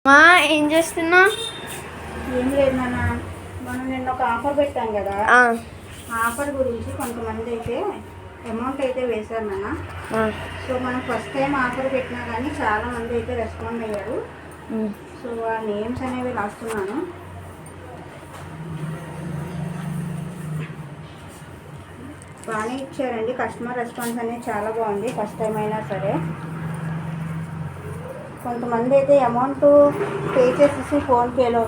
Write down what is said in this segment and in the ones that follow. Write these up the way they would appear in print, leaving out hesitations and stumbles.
మా ఏం చేస్తున్నా? ఏం లేదు నాన్న, మనం నిన్న ఒక ఆఫర్ పెట్టాం కదా, ఆఫర్ గురించి కొంతమంది అయితే అమౌంట్ అయితే వేశారు నాన్న. సో మనం ఫస్ట్ టైం ఆఫర్ పెట్టినా కానీ చాలా మంది అయితే రెస్పాండ్ అయ్యారు. సో ఆ నేమ్స్ అనేవి రాస్తున్నాను. బాగానే ఇచ్చారండి, కస్టమర్ రెస్పాన్స్ అనేది చాలా బాగుంది. ఫస్ట్ టైం అయినా సరే కొంతమంది అయితే అమౌంట్ పే చేసేసి ఫోన్పేలో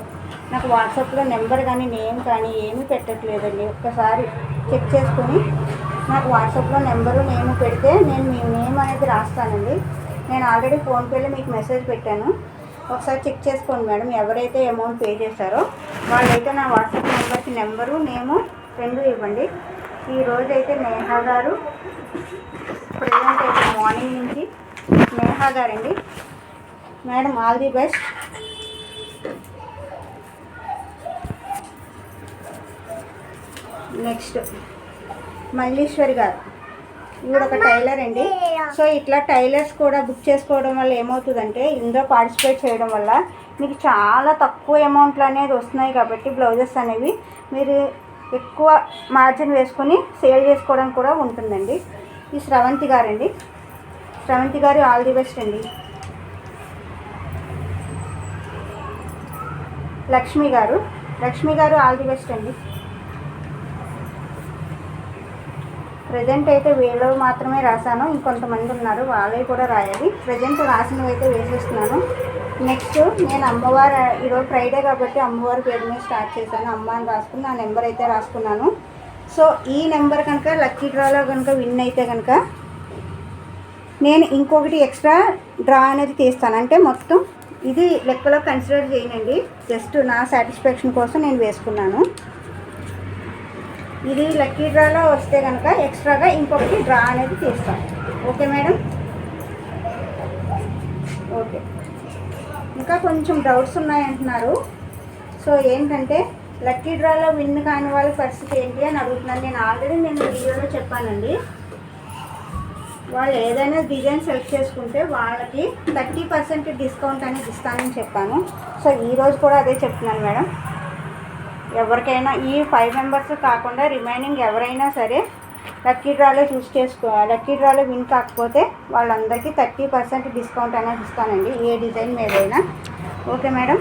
నాకు వాట్సాప్లో నెంబర్ కానీ నేమ్ కానీ ఏమీ పెట్టట్లేదండి. ఒక్కసారి చెక్ చేసుకొని నాకు వాట్సాప్లో నెంబరు నేమ్ పెడితే నేను మీ నేమ్ అనేది రాస్తానండి. నేను ఆల్రెడీ ఫోన్పేలో మీకు మెసేజ్ పెట్టాను, ఒకసారి చెక్ చేసుకోండి మేడం. ఎవరైతే అమౌంట్ పే చేశారో వాళ్ళైతే నా వాట్సాప్ నెంబర్కి నెంబరు నేము రెండు ఇవ్వండి. ఈరోజు అయితే నేహా గారు, ప్రజెంట్ అయితే మార్నింగ్ నుంచి నేహా గారండి. Madam all the best. Next Malleswari గారు, ఈవిడ ఒక టైలర్ అండి. సో ఇట్లా టైలర్స్ కూడా బుక్ చేసుకోవడం వల్ల ఏమవుతుందంటే, ఇందులో పార్టిసిపేట్ చేయడం వల్ల మీకు చాలా తక్కువ అమౌంట్లు అనేది వస్తున్నాయి. కాబట్టి బ్లౌజెస్ అనేవి మీరు ఎక్కువ మార్జిన్ వేసుకొని సేల్ చేసుకోవడం కూడా ఉంటుందండి. ఈ శ్రవంతి గారండి, శ్రవంతి గారు ఆల్ ది బెస్ట్ అండి. లక్ష్మి గారు, లక్ష్మి గారు ఆల్ ది బెస్ట్ అండి. ప్రజెంట్ అయితే వీళ్ళు మాత్రమే రాశాను, ఇంకొంతమంది ఉన్నారు వాళ్ళవి కూడా రాయాలి. ప్రజెంట్ రాసినవి అయితే వేసేస్తున్నాను. నెక్స్ట్ నేను అమ్మవారు, ఈరోజు ఫ్రైడే కాబట్టి అమ్మవారి పేరు మీద స్టార్ట్ చేశాను. అమ్మ అని రాసుకుని నా నెంబర్ అయితే రాసుకున్నాను. సో ఈ నెంబర్ కనుక లక్కీ డ్రాలో కనుక విన్ అయితే కనుక నేను ఇంకొకటి ఎక్స్ట్రా డ్రా అనేది తీస్తాను. అంటే మొత్తం ఇది లెక్కలో కన్సిడర్ చేయనండి, జస్ట్ నా సాటిస్ఫాక్షన్ కోసం నేను వేసుకున్నాను. ఇది లక్కీ డ్రాలో వస్తే కనుక ఎక్స్ట్రాగా ఇంకొకటి డ్రా అనేది తీస్తాను. Okay madam, okay. ఇంకా కొంచెం డౌట్స్ ఉన్నాయంటున్నారు. సో ఏంటంటే లక్కీ డ్రాలో విన్ కాని వాళ్ళ పరిస్థితి ఏంటి అని అడుగుతున్నాను. నేను వీడియోలో చెప్పానండి, వాళ్ళు ఏదైనా డిజైన్ సెలెక్ట్ చేసుకుంటే వాళ్ళకి 30% డిస్కౌంట్ అనేది ఇస్తానని చెప్పాను. సో ఈరోజు కూడా అదే చెప్తున్నాను మేడం. ఎవరికైనా ఈ 5 మెంబర్స్ కాకుండా రిమైనింగ్ ఎవరైనా సరే లక్కీ డ్రాలో లక్కీ డ్రాలో విన్ కాకపోతే వాళ్ళందరికీ 30% డిస్కౌంట్ అనేది ఇస్తానండి, ఏ డిజైన్ మీదైనా. Okay madam.